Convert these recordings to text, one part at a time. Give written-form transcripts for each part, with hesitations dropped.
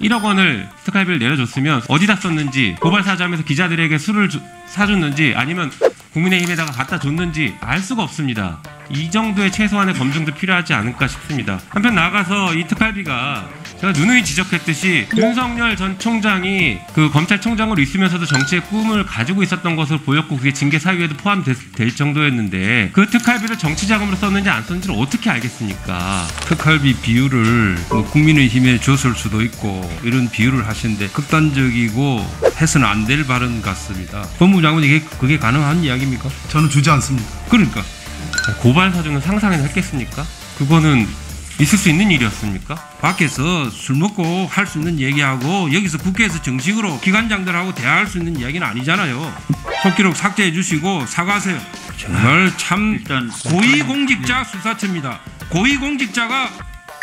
1억 원을 특활비를 내려줬으면 어디다 썼는지, 고발사주하면서 기자들에게 술을 사줬는지 아니면 국민의힘에다가 갖다 줬는지 알 수가 없습니다. 이 정도의 최소한의 검증도 필요하지 않을까 싶습니다. 한편 나아가서 이 특활비가 제가 누누이 지적했듯이 윤석열 전 총장이 그 검찰총장으로 있으면서도 정치의 꿈을 가지고 있었던 것으로 보였고 그게 징계 사유에도 포함될 정도였는데 그 특활비를 정치 자금으로 썼는지 안 썼는지를 어떻게 알겠습니까? 특활비 비율을 뭐 국민의힘에 줬을 수도 있고 이런 비율을 하시는데 극단적이고 해서는 안 될 발언 같습니다. 법무부 장관이 그게 가능한 이야기입니까? 저는 주지 않습니다. 그러니까 고발 사주는 상상이나 했겠습니까? 그거는 있을 수 있는 일이었습니까? 밖에서 술 먹고 할 수 있는 얘기하고 여기서 국회에서 정식으로 기관장들하고 대화할 수 있는 이야기는 아니잖아요. 속기록 삭제해 주시고 사과하세요. 정말 참 고위공직자 수사처입니다. 고위공직자가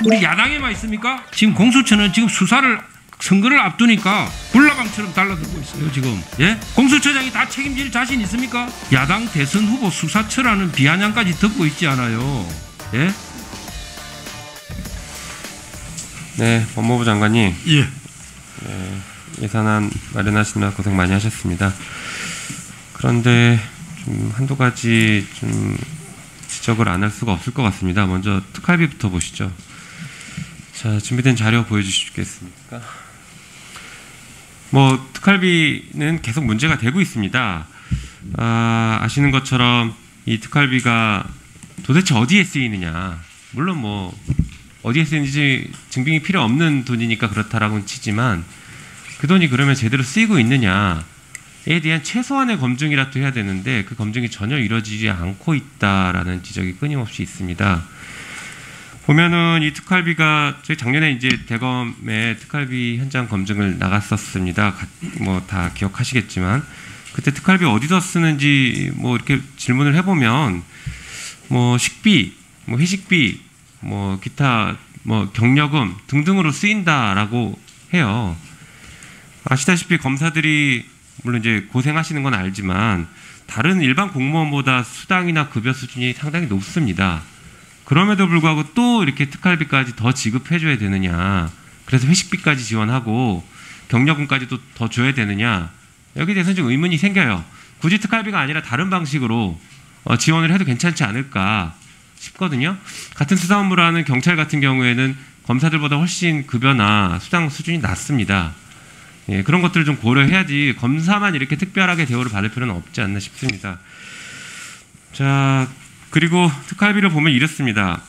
우리 야당에만 있습니까? 지금 공수처는 지금 수사를 선거를 앞두니까 불나방처럼 달라들고 있어요. 지금 예? 공수처장이 다 책임질 자신 있습니까? 야당 대선 후보 수사처라는 비아냥까지 듣고 있지 않아요. 예? 네, 법무부 장관님. 예. 네, 예산안 마련하시느라 고생 많이 하셨습니다. 그런데 좀 한두 가지 좀 지적을 안 할 수가 없을 것 같습니다. 먼저 특활비부터 보시죠. 자, 준비된 자료 보여주시겠습니까? 뭐 특활비는 계속 문제가 되고 있습니다. 아시는 것처럼 이 특활비가 도대체 어디에 쓰이느냐. 물론 뭐 어디에 쓰이는지 증빙이 필요 없는 돈이니까 그렇다라고는 치지만 그 돈이 그러면 제대로 쓰이고 있느냐에 대한 최소한의 검증이라도 해야 되는데 그 검증이 전혀 이루어지지 않고 있다라는 지적이 끊임없이 있습니다. 보면은 이 특활비가 저희 작년에 이제 대검에 특활비 현장 검증을 나갔었습니다. 뭐 다 기억하시겠지만 그때 특활비 어디서 쓰는지 뭐 이렇게 질문을 해보면 뭐 식비, 뭐 회식비, 뭐 기타 뭐 경력금 등등으로 쓰인다라고 해요. 아시다시피 검사들이 물론 이제 고생하시는 건 알지만 다른 일반 공무원보다 수당이나 급여 수준이 상당히 높습니다. 그럼에도 불구하고 또 이렇게 특활비까지 더 지급해줘야 되느냐, 그래서 회식비까지 지원하고 경력금까지도 더 줘야 되느냐, 여기에 대해서는 좀 의문이 생겨요. 굳이 특활비가 아니라 다른 방식으로 지원을 해도 괜찮지 않을까 싶거든요. 같은 수사 업무를 하는 경찰 같은 경우에는 검사들보다 훨씬 급여나 수당 수준이 낮습니다. 예, 그런 것들을 좀 고려해야지 검사만 이렇게 특별하게 대우를 받을 필요는 없지 않나 싶습니다. 자, 그리고 특활비를 보면 이렇습니다.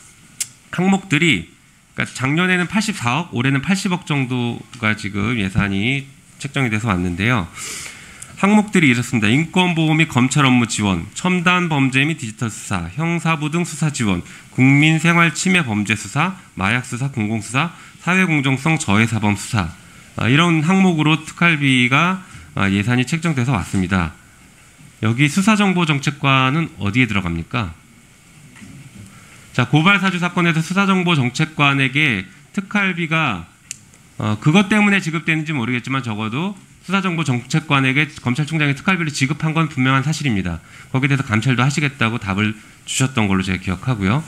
항목들이 그러니까 작년에는 84억, 올해는 80억 정도가 지금 예산이 책정이 돼서 왔는데요. 항목들이 이렇습니다. 인권보호 및 검찰 업무 지원, 첨단 범죄 및 디지털 수사, 형사부 등 수사 지원, 국민생활 침해 범죄 수사, 마약 수사, 공공수사, 사회공정성 저해사범 수사, 이런 항목으로 특활비가 예산이 책정돼서 왔습니다. 여기 수사정보정책관은 어디에 들어갑니까? 자, 고발사주 사건에서 수사정보정책관에게 특활비가 그것 때문에 지급되는지 모르겠지만 적어도 수사정보정책관에게 검찰총장이 특활비를 지급한 건 분명한 사실입니다. 거기에 대해서 감찰도 하시겠다고 답을 주셨던 걸로 제가 기억하고요.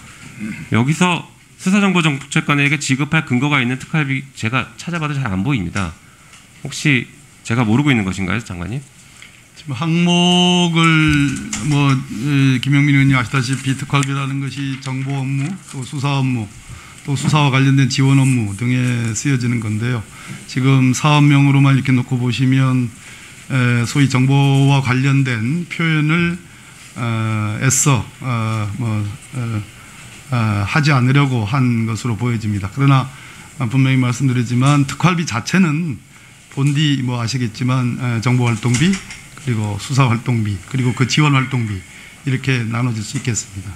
여기서 수사정보정책관에게 지급할 근거가 있는 특활비 제가 찾아봐도 잘 안 보입니다. 혹시 제가 모르고 있는 것인가요, 장관님? 지금 항목을 뭐 김영민 의원이 아시다시피 특활비라는 것이 정보 업무, 또 수사 업무, 또 수사와 관련된 지원 업무 등에 쓰여지는 건데요. 지금 사업명으로만 이렇게 놓고 보시면 소위 정보와 관련된 표현을 애써 하지 않으려고 한 것으로 보여집니다. 그러나 분명히 말씀드리지만 특활비 자체는 본디 뭐 아시겠지만 정보활동비, 그리고 수사활동비, 그리고 그 지원활동비 이렇게 나눠질 수 있겠습니다.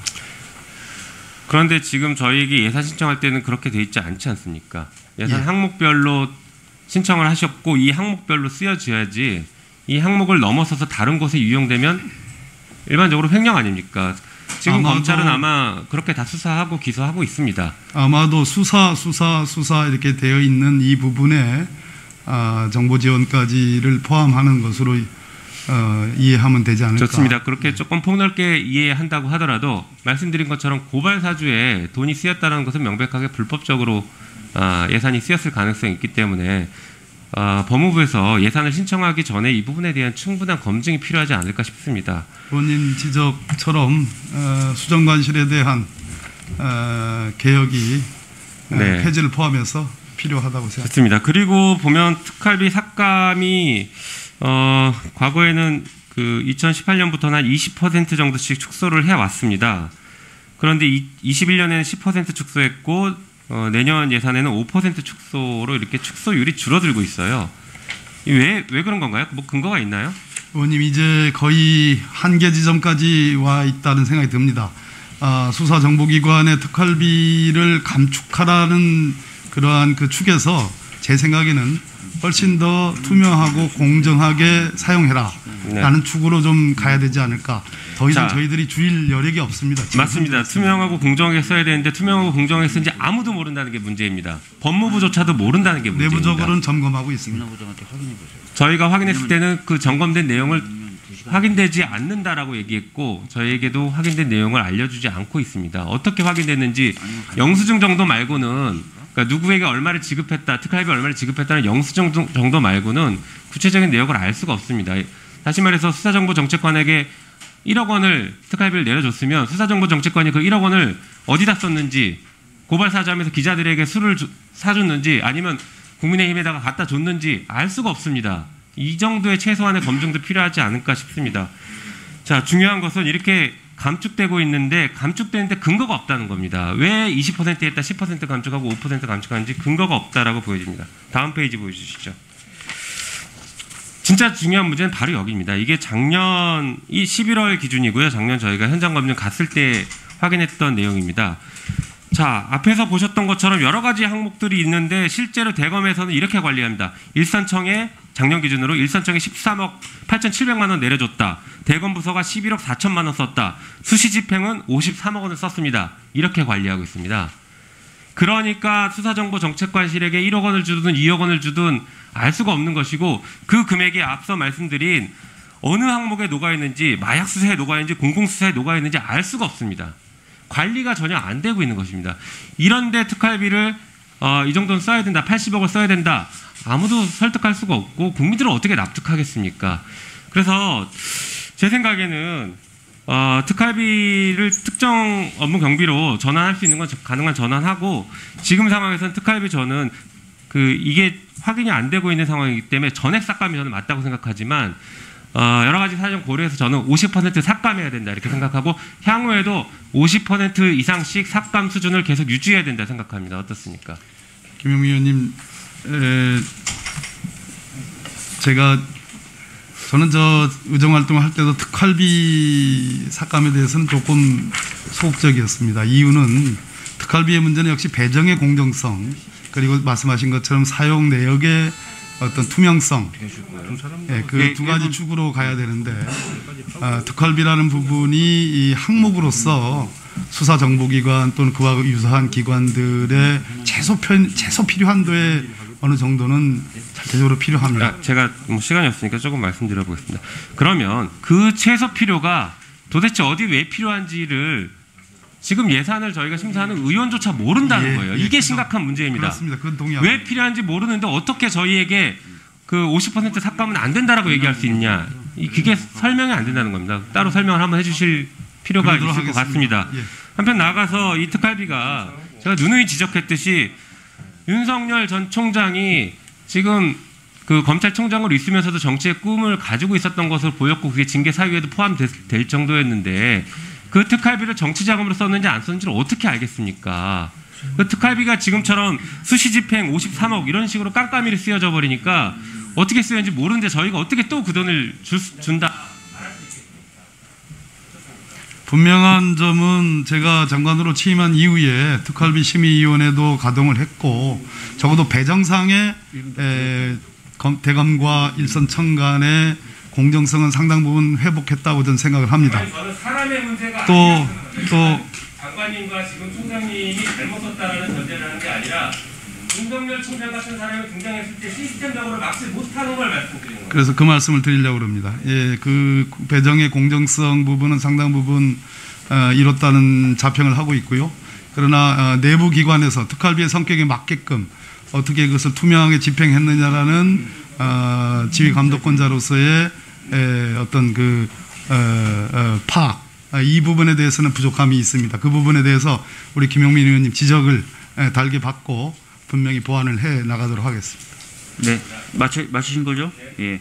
그런데 지금 저희에게 예산 신청할 때는 그렇게 돼 있지 않지 않습니까? 예산 예. 항목별로 신청을 하셨고 이 항목별로 쓰여져야지 이 항목을 넘어서서 다른 곳에 유용되면 일반적으로 횡령 아닙니까? 지금 검찰은 아마 그렇게 다 수사하고 기소하고 있습니다. 아마도 수사 이렇게 되어 있는 이 부분에 정보 지원까지를 포함하는 것으로 이해하면 되지 않을까. 좋습니다. 그렇게 조금 폭넓게 이해한다고 하더라도 말씀드린 것처럼 고발 사주에 돈이 쓰였다는 것은 명백하게 불법적으로 예산이 쓰였을 가능성이 있기 때문에 법무부에서 예산을 신청하기 전에 이 부분에 대한 충분한 검증이 필요하지 않을까 싶습니다. 의원님 지적처럼 수정관실에 대한 개혁이 네. 폐지를 포함해서 필요하다고 생각합니다. 좋습니다. 그리고 보면 특활비 삭감이 과거에는 그 2018년부터는 한 20% 정도씩 축소를 해왔습니다. 그런데 21년에는 10% 축소했고 내년 예산에는 5% 축소로 이렇게 축소율이 줄어들고 있어요. 왜 그런 건가요? 뭐 근거가 있나요? 의원님 이제 거의 한계 지점까지 와 있다는 생각이 듭니다. 수사정보기관의 특활비를 감축하라는 그러한 그 축에서 제 생각에는 훨씬 더 투명하고 공정하게 사용해라 라는 축으로 좀 가야 되지 않을까. 더 이상 저희들이 줄일 여력이 없습니다. 맞습니다. 투명하고 공정하게 써야 되는데 투명하고 공정하게 쓴지 아무도 모른다는 게 문제입니다. 법무부조차도 모른다는 게 문제입니다. 내부적으로는 점검하고 있습니다. 저희가 확인했을 때는 그 점검된 내용을 확인되지 않는다라고 얘기했고 저희에게도 확인된 내용을 알려주지 않고 있습니다. 어떻게 확인됐는지 영수증 정도 말고는 그러니까 누구에게 얼마를 지급했다, 특활비 얼마를 지급했다는 영수증 정도 말고는 구체적인 내역을 알 수가 없습니다. 다시 말해서 수사정보정책관에게 1억 원을 특활비를 내려줬으면 수사정보정책관이 그 1억 원을 어디다 썼는지 고발사주하면서 기자들에게 술을 사줬는지 아니면 국민의힘에다가 갖다 줬는지 알 수가 없습니다. 이 정도의 최소한의 검증도 필요하지 않을까 싶습니다. 자, 중요한 것은 이렇게 감축되고 있는데 감축되는데 근거가 없다는 겁니다. 왜 20% 했다 10% 감축하고 5% 감축하는지 근거가 없다라고 보여집니다. 다음 페이지 보여주시죠. 진짜 중요한 문제는 바로 여기입니다. 이게 작년 11월 기준이고요. 작년 저희가 현장 검증 갔을 때 확인했던 내용입니다. 자, 앞에서 보셨던 것처럼 여러 가지 항목들이 있는데 실제로 대검에서는 이렇게 관리합니다. 일선청에 작년 기준으로 일선청에 13억 8,700만 원 내려줬다. 대검부서가 11억 4천만 원 썼다. 수시집행은 53억 원을 썼습니다. 이렇게 관리하고 있습니다. 그러니까 수사정보정책관실에게 1억 원을 주든 2억 원을 주든 알 수가 없는 것이고 그 금액이 앞서 말씀드린 어느 항목에 녹아있는지 마약 수사에 녹아있는지 공공수사에 녹아있는지 알 수가 없습니다. 관리가 전혀 안 되고 있는 것입니다. 이런데 특활비를 이 정도는 써야 된다. 80억을 써야 된다. 아무도 설득할 수가 없고 국민들은 어떻게 납득하겠습니까? 그래서 제 생각에는 특활비를 특정 업무 경비로 전환할 수 있는 건 가능한 전환하고 지금 상황에서는 특활비 저는 이게 확인이 안 되고 있는 상황이기 때문에 전액 삭감이 저는 맞다고 생각하지만 여러 가지 사정 고려해서 저는 50% 삭감해야 된다 이렇게 생각하고 향후에도 50% 이상씩 삭감 수준을 계속 유지해야 된다 생각합니다. 어떻습니까? 김영미 의원님, 저는 의정활동을 할 때도 특활비 삭감에 대해서는 조금 소극적이었습니다. 이유는 특활비의 문제는 역시 배정의 공정성 그리고 말씀하신 것처럼 사용 내역의 어떤 투명성, 그 두 가지 축으로 가야 되는데 특활비라는 부분이 이 항목으로서 수사정보기관 또는 그와 유사한 기관들의 최소 필요한도의 어느 정도는 절대적으로 필요합니다. 제가 시간이 없으니까 조금 말씀드려 보겠습니다. 그러면 그 최소 필요가 도대체 어디 왜 필요한지를 지금 예산을 저희가 심사하는 의원조차 모른다는 거예요. 이게 심각한 문제입니다. 그렇습니다. 그건 동의합니다. 왜 필요한지 모르는데 어떻게 저희에게 그 50% 삭감은 안 된다라고 얘기할 수 있냐. 그게 설명이 안 된다는 겁니다. 따로 설명을 한번 해주실 필요가 있을 것 같습니다. 한편 나아가서 이 특활비가 제가 누누이 지적했듯이 윤석열 전 총장이 지금 그 검찰총장으로 있으면서도 정치의 꿈을 가지고 있었던 것으로 보였고 그게 징계 사유에도 포함될 정도였는데 그 특활비를 정치 자금으로 썼는지 안 썼는지를 어떻게 알겠습니까? 그 특활비가 지금처럼 수시집행 53억 이런 식으로 깜깜이를 쓰여져 버리니까 어떻게 쓰였는지 모르는데 저희가 어떻게 또 그 돈을 준다? 분명한 점은 제가 장관으로 취임한 이후에 특활비 심의위원회도 가동을 했고 적어도 배정상의 대검과 일선청 간의 공정성은 상당 부분 회복했다고 저는 생각을 합니다. 저는 사람의 문제가 또 장관님과 지금 총장님이 잘못 썼다라는 전제를 하는 게 아니라 윤석열 총장 같은 사람이 등장했을 때 시스템적으로 막지 못하는 걸 말씀드리는 거예요. 그래서 그 말씀을 드리려고 합니다. 예, 그 배정의 공정성 부분은 상당 부분 이뤘다는 자평을 하고 있고요. 그러나 내부 기관에서 특활비의 성격에 맞게끔 어떻게 그것을 투명하게 집행했느냐라는 지휘 감독권자로서의 어떤 그 파악, 이 부분에 대해서는 부족함이 있습니다. 그 부분에 대해서 우리 김용민 의원님 지적을 달게 받고 분명히 보완을 해 나가도록 하겠습니다. 네, 맞추신 거죠? 예.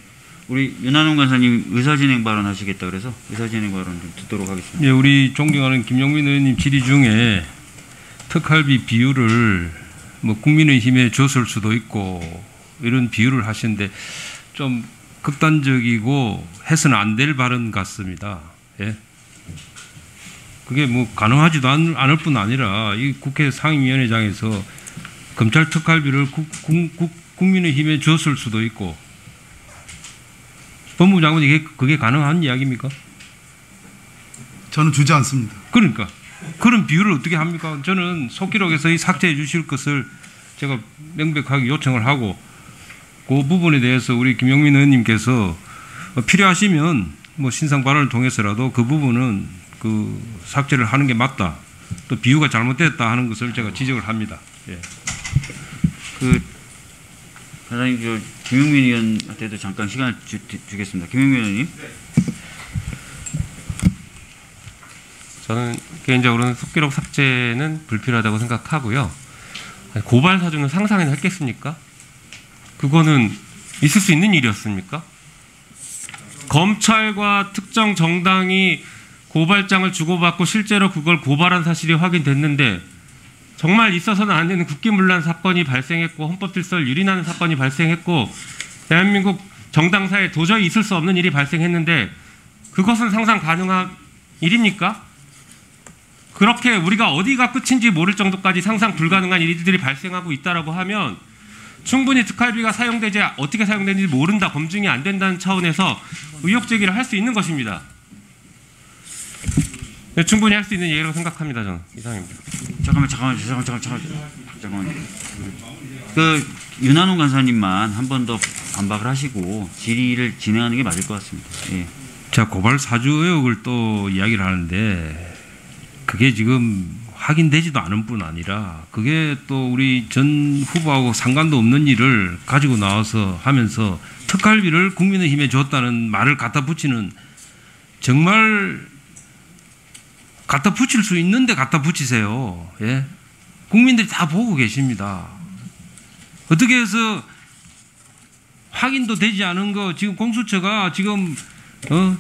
우리 윤한홍 간사님 의사진행 발언하시겠다 그래서 의사진행 발언 좀 듣도록 하겠습니다. 예, 우리 존경하는 김용민 의원님 질의 중에 특활비 비율을 뭐 국민의힘에 줬을 수도 있고 이런 비율을 하시는데 좀 극단적이고 해서는 안 될 발언 같습니다. 예. 그게 뭐 가능하지도 않을 뿐 아니라 이 국회 상임위원회장에서 검찰 특활비를 국민의힘에 줬을 수도 있고 법무부 장관이 그게 가능한 이야기입니까? 저는 주지 않습니다. 그러니까 그런 비율을 어떻게 합니까? 저는 속기록에서 이 삭제해 주실 것을 제가 명백하게 요청을 하고 그 부분에 대해서 우리 김용민 의원님께서 필요하시면 뭐 신상 발언을 통해서라도 그 부분은 그 삭제를 하는 게 맞다. 또 비유가 잘못됐다 하는 것을 제가 지적을 합니다. 예. 그 간사님 저 김용민 의원한테도 잠깐 시간을 주겠습니다. 김용민 의원님. 저는 개인적으로는 속기록 삭제는 불필요하다고 생각하고요. 고발 사주는 상상이나 했겠습니까? 그거는 있을 수 있는 일이었습니까? 검찰과 특정 정당이 고발장을 주고받고 실제로 그걸 고발한 사실이 확인됐는데 정말 있어서는 안 되는 국기문란 사건이 발생했고 헌법질서를 유린하는 사건이 발생했고 대한민국 정당사에 도저히 있을 수 없는 일이 발생했는데 그것은 상상 가능한 일입니까? 그렇게 우리가 어디가 끝인지 모를 정도까지 상상 불가능한 일들이 발생하고 있다라고 하면 충분히 특활비가 사용되지 어떻게 사용되는지 모른다, 검증이 안 된다는 차원에서 의혹 제기를 할 수 있는 것입니다. 충분히 할 수 있는 얘기라고 생각합니다. 저는 이상입니다. 잠깐만요. 그 윤한홍 간사님만 한 번 더 반박을 하시고 질의를 진행하는 게 맞을 것 같습니다. 예. 자, 고발 사주 의혹을 또 이야기를 하는데 그게 지금 확인되지도 않은 뿐 아니라 그게 또 우리 전 후보하고 상관도 없는 일을 가지고 나와서 하면서 특활비를 국민의힘에 줬다는 말을 갖다 붙이는 정말 갖다 붙일 수 있는데 갖다 붙이세요. 예? 국민들이 다 보고 계십니다. 어떻게 해서 확인도 되지 않은 거 지금 공수처가 지금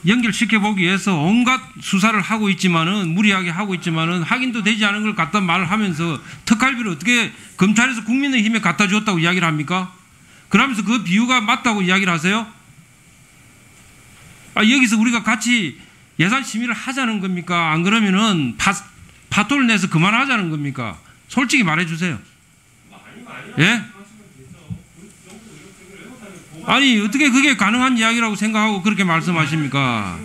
연결시켜 보기 위해서 온갖 수사를 하고 있지만은 무리하게 하고 있지만은 확인도 되지 않은 걸 갖다 말을 하면서 특활비를 어떻게 검찰에서 국민의힘에 갖다 줬다고 이야기를 합니까? 그러면서 그 비유가 맞다고 이야기를 하세요? 여기서 우리가 같이 예산 심의를 하자는 겁니까? 안 그러면은 파토를 내서 그만하자는 겁니까? 솔직히 말해 주세요. 예? 아니 어떻게 그게 가능한 이야기라고 생각하고 그렇게 말씀하십니까?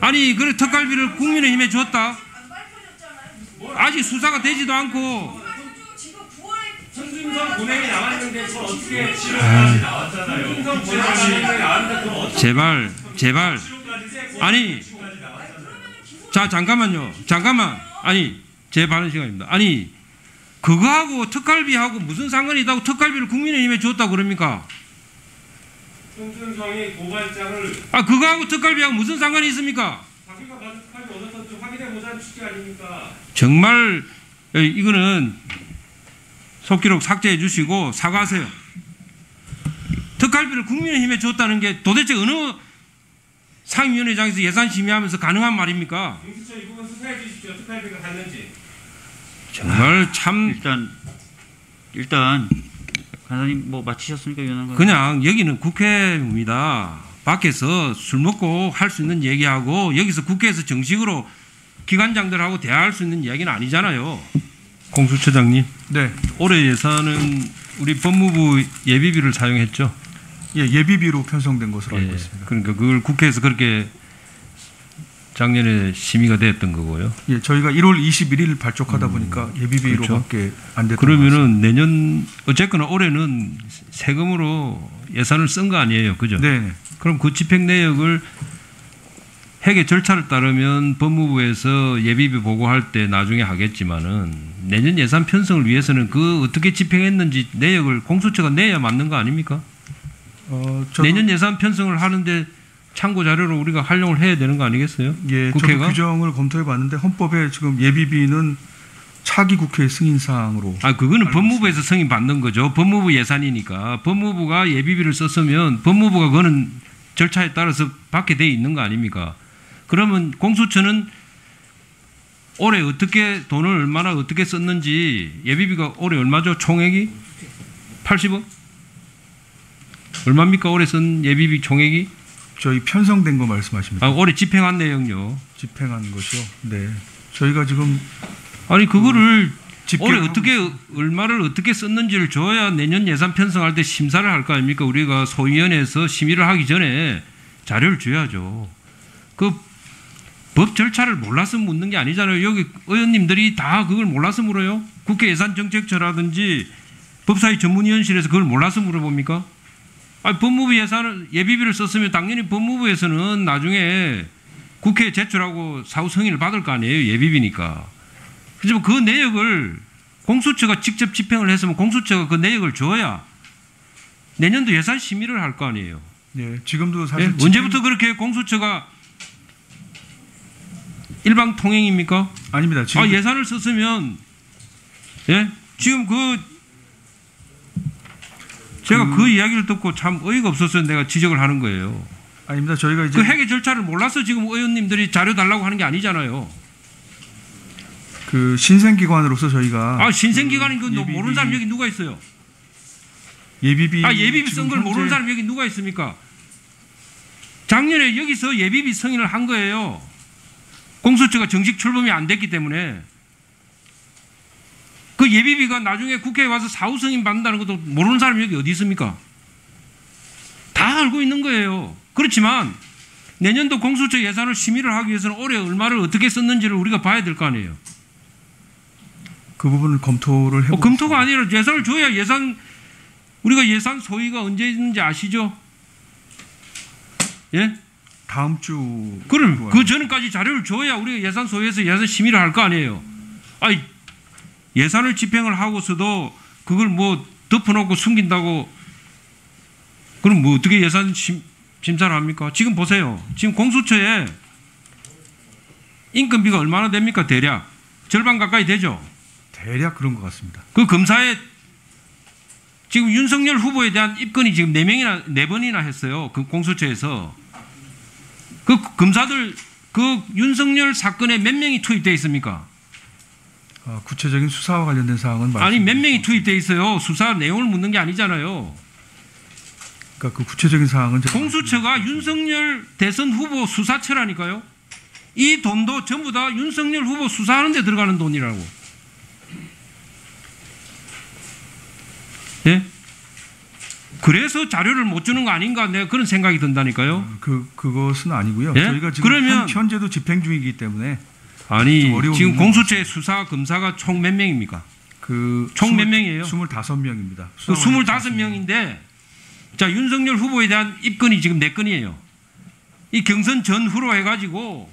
아니 그래 특활비를 국민의힘에 줬다? 아직 수사가 되지도 않고 손준성 본회의 나왔는데 그걸 어떻게 지금까지 나왔잖아요. 손준성 본회의 나왔는데 그걸 어떻게 제발 아니 자 잠깐만요. 아니 제 발언 시간입니다. 아니 그거하고 특활비하고 무슨 상관이 있다고 특활비를 국민의힘에 줬다고 그럽니까? 손준성이 고발장을 그거하고 특활비하고 무슨 상관이 있습니까? 자기가 받은 특활비 얻었던지 확인해보자는 취지 아닙니까? 정말 이거는 속기록 삭제해 주시고 사과하세요. 특활비를 국민의힘에 줬다는 게 도대체 어느 상임위원회장에서 예산 심의하면서 가능한 말입니까? 공수처 이 부분 수사해 주십시오. 특활비가 갔는지. 정말 참 일단 간사님 뭐 마치셨습니까? 위원장? 그냥 여기는 국회입니다. 밖에서 술 먹고 할 수 있는 얘기하고 여기서 국회에서 정식으로 기관장들하고 대화할 수 있는 이야기는 아니잖아요. 공수처장님. 네. 올해 예산은 우리 법무부 예비비를 사용했죠. 예, 예비비로 편성된 것으로 알고 예, 있습니다. 그러니까 그걸 국회에서 그렇게 작년에 심의가 됐던 거고요. 예, 저희가 1월 21일 발족하다 보니까 예비비로밖에 안 됐던 것 같습니다. 그러면은 내년 어쨌거나 올해는 세금으로 예산을 쓴 거 아니에요, 그죠? 네. 그럼 그 집행 내역을 회계 절차를 따르면 법무부에서 예비비 보고할 때 나중에 하겠지만은 내년 예산 편성을 위해서는 그 어떻게 집행했는지 내역을 공수처가 내야 맞는 거 아닙니까? 내년 예산 편성을 하는데 참고 자료로 우리가 활용을 해야 되는 거 아니겠어요? 예, 국회가? 저도 규정을 검토해 봤는데 헌법에 지금 예비비는 차기 국회 승인 사항으로. 그거는 법무부에서 승인 받는 거죠. 법무부 예산이니까 법무부가 예비비를 썼으면 법무부가 그거는 절차에 따라서 받게 돼 있는 거 아닙니까? 그러면 공수처는 올해 어떻게 돈을 얼마나 어떻게 썼는지 예비비가 올해 얼마죠? 총액이 80억? 얼마입니까? 올해 쓴 예비비 총액이? 저희 편성된 거 말씀하십니까? 올해 집행한 내용요. 집행한 것이요. 네. 저희가 지금 아니 그거를 올해 집계를 어떻게 얼마를 어떻게 썼는지를 줘야 내년 예산 편성할 때 심사를 할 거 아닙니까? 우리가 소위원회에서 심의를 하기 전에 자료를 줘야죠. 그 법 절차를 몰라서 묻는 게 아니잖아요. 여기 의원님들이 다 그걸 몰라서 물어요. 국회 예산정책처라든지 법사위 전문위원실에서 그걸 몰라서 물어봅니까? 법무부 예산을 예비비를 썼으면 당연히 법무부에서는 나중에 국회에 제출하고 사후 승인을 받을 거 아니에요. 예비비니까. 하지만 그 내역을 공수처가 직접 집행을 했으면 공수처가 그 내역을 줘야 내년도 예산 심의를 할 거 아니에요. 예, 지금도 사실 언제부터 그렇게 공수처가 일방 통행입니까? 아닙니다. 지금 예산을 썼으면 지금 제가 그 이야기를 듣고 참 어이가 없어서 내가 지적을 하는 거예요. 아닙니다. 저희가 이제 그 회계 절차를 몰라서 지금 의원님들이 자료 달라고 하는 게 아니잖아요. 그 신생기관으로서 저희가 신생기관인 거 예비비- 모르는 사람 여기 누가 있어요? 예비비 예비비 지금 쓴 걸 모르는 현재 사람 여기 누가 있습니까? 작년에 여기서 예비비 승인을 한 거예요. 공수처가 정식 출범이 안 됐기 때문에 그 예비비가 나중에 국회에 와서 사후 승인 받는다는 것도 모르는 사람이 여기 어디 있습니까? 다 알고 있는 거예요. 그렇지만 내년도 공수처 예산을 심의를 하기 위해서는 올해 얼마를 어떻게 썼는지를 우리가 봐야 될 거 아니에요. 그 부분을 검토를 해보고 검토가 아니라 예산을 줘야 우리가 예산 소위가 언제 있는지 아시죠? 예? 다음 주 그럼 그 전까지 자료를 줘야 우리가 예산 소위에서 예산 심의를 할 거 아니에요. 예산을 집행을 하고서도 그걸 뭐 덮어놓고 숨긴다고 그럼 뭐 어떻게 예산 심사를 합니까? 지금 보세요. 지금 공수처에 인건비가 얼마나 됩니까? 대략 절반 가까이 되죠. 대략 그런 것 같습니다. 그 검사에 지금 윤석열 후보에 대한 입건이 지금 4번이나 했어요. 그 공수처에서. 그 검사들 그 윤석열 사건에 몇 명이 투입되어 있습니까? 구체적인 수사와 관련된 사항은 아니 몇 명이 투입되어 있어요. 수사 내용을 묻는 게 아니잖아요. 그러니까 그 구체적인 사항은 제가 공수처가 윤석열 대선 후보 수사처라니까요. 이 돈도 전부 다 윤석열 후보 수사하는 데 들어가는 돈이라고. 예? 그래서 자료를 못 주는 거 아닌가 내가 그런 생각이 든다니까요. 그것은 아니고요. 예? 저희가 지금 그러면 현재도 집행 중이기 때문에 아니 좀 어려운 지금 부분인 공수처의 수사 검사가 총 몇 명입니까? 총 몇 명이에요? 25명입니다. 그 25명인데 자 윤석열 후보에 대한 입건이 지금 4건이에요. 이 경선 전후로 해가지고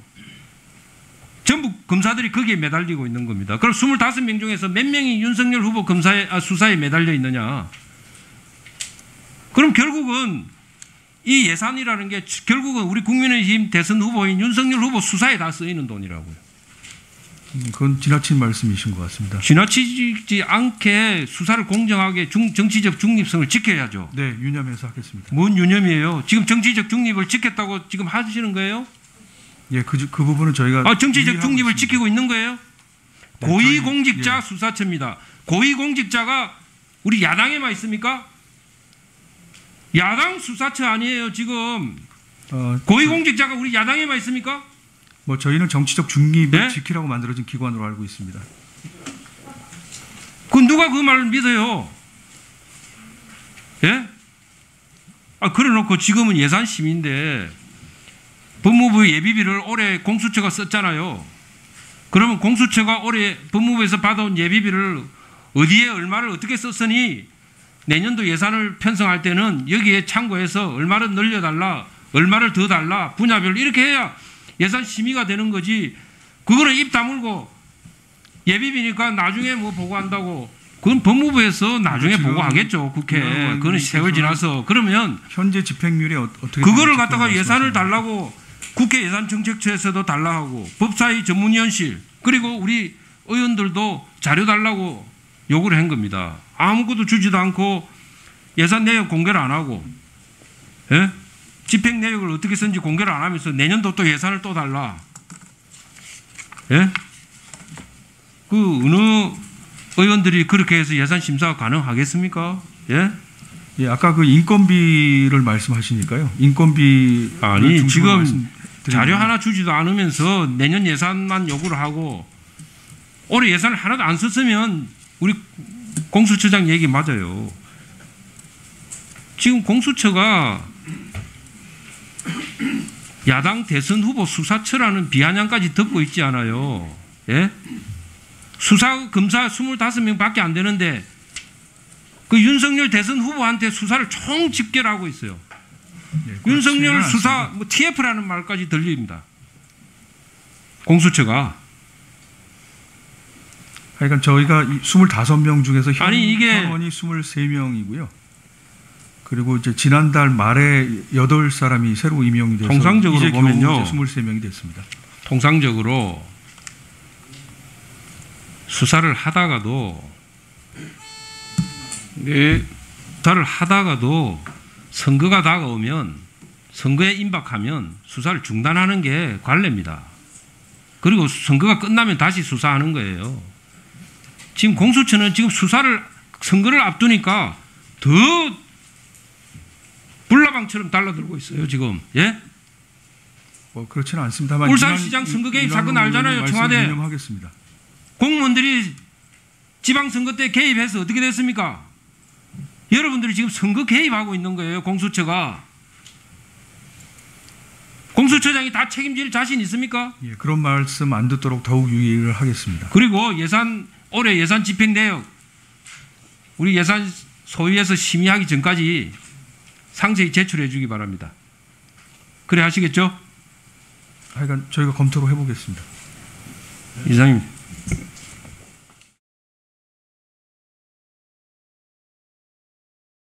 전부 검사들이 거기에 매달리고 있는 겁니다. 그럼 25명 중에서 몇 명이 윤석열 후보 수사에 매달려 있느냐? 그럼 결국은 이 예산이라는 게 결국은 우리 국민의힘 대선 후보인 윤석열 후보 수사에 다 쓰이는 돈이라고요. 그건 지나친 말씀이신 것 같습니다. 지나치지 않게 수사를 공정하게 정치적 중립성을 지켜야죠. 네, 유념해서 하겠습니다. 뭔 유념이에요? 지금 정치적 중립을 지켰다고 지금 하시는 거예요? 예, 그 부분은 저희가 정치적 중립을 지키고 있는 거예요? 네, 고위공직자 수사처입니다. 고위공직자가 우리 야당에만 있습니까? 야당 수사처 아니에요 지금. 고위공직자가 우리 야당에만 있습니까? 뭐 저희는 정치적 중립을 네? 지키라고 만들어진 기관으로 알고 있습니다. 누가 그 말을 믿어요? 예? 그래 놓고 지금은 예산 심의인데 법무부 예비비를 올해 공수처가 썼잖아요. 그러면 공수처가 올해 법무부에서 받아온 예비비를 어디에 얼마를 어떻게 썼으니 내년도 예산을 편성할 때는 여기에 참고해서 얼마를 늘려달라, 얼마를 더 달라, 분야별로 이렇게 해야 예산 심의가 되는 거지. 그거는 입 다물고 예비비니까 나중에 뭐 보고한다고. 그건 법무부에서 나중에 지금 보고하겠죠. 국회. 그거는 세월 지나서. 그러면 현재 집행률이 어떻게 그거를 되는지 갖다가 그걸 예산을 말씀하시면 달라고 국회 예산정책처에서도 달라 하고 법사위 전문위원실 그리고 우리 의원들도 자료 달라고 요구를 한 겁니다. 아무것도 주지도 않고 예산 내역 공개를 안 하고, 예? 집행 내역을 어떻게 썼는지 공개를 안 하면서 내년도 또 예산을 또 달라. 예? 그 어느 의원들이 그렇게 해서 예산 심사가 가능하겠습니까? 예? 예, 아까 그 인건비를 말씀하시니까요. 인건비 아니 지금 자료 하나 주지도 않으면서 내년 예산만 요구를 하고 올해 예산을 하나도 안 썼으면 우리 공수처장 얘기 맞아요. 지금 공수처가 야당 대선 후보 수사처라는 비아냥까지 듣고 있지 않아요. 예? 수사 검사 25명밖에 안 되는데 그 윤석열 대선 후보한테 수사를 총 집결하고 있어요. 예, 윤석열 그렇지는 수사 않습니다. 뭐 TF라는 말까지 들립니다. 공수처가. 그러니까 저희가 25명 중에서 아니, 이게- 현원이 23명이고요. 그리고 이제 지난달 말에 8사람이 새로 임용이 돼서 통상적으로 이제 보면요. 겨우 이제 23명이 됐습니다. 통상적으로 수사를 하다가도 수사를 하다가도 선거가 다가오면 선거에 임박하면 수사를 중단하는 게 관례입니다. 그리고 선거가 끝나면 다시 수사하는 거예요. 지금 공수처는 지금 수사를 선거를 앞두니까 더 불나방처럼 달라들고 있어요. 지금. 예? 뭐 그렇지는 않습니다만 울산시장 선거 개입 사건 알잖아요, 청와대. 인용하겠습니다. 공무원들이 지방선거 때 개입해서 어떻게 됐습니까? 여러분들이 지금 선거 개입하고 있는 거예요. 공수처가. 공수처장이 다 책임질 자신 있습니까? 예, 그런 말씀 안 듣도록 더욱 유의를 하겠습니다. 그리고 올해 예산 집행 내역 우리 예산 소위에서 심의하기 전까지 상세히 제출해 주기 바랍니다. 그래 하시겠죠? 하여간 저희가 검토를 해보겠습니다. 이상입니다.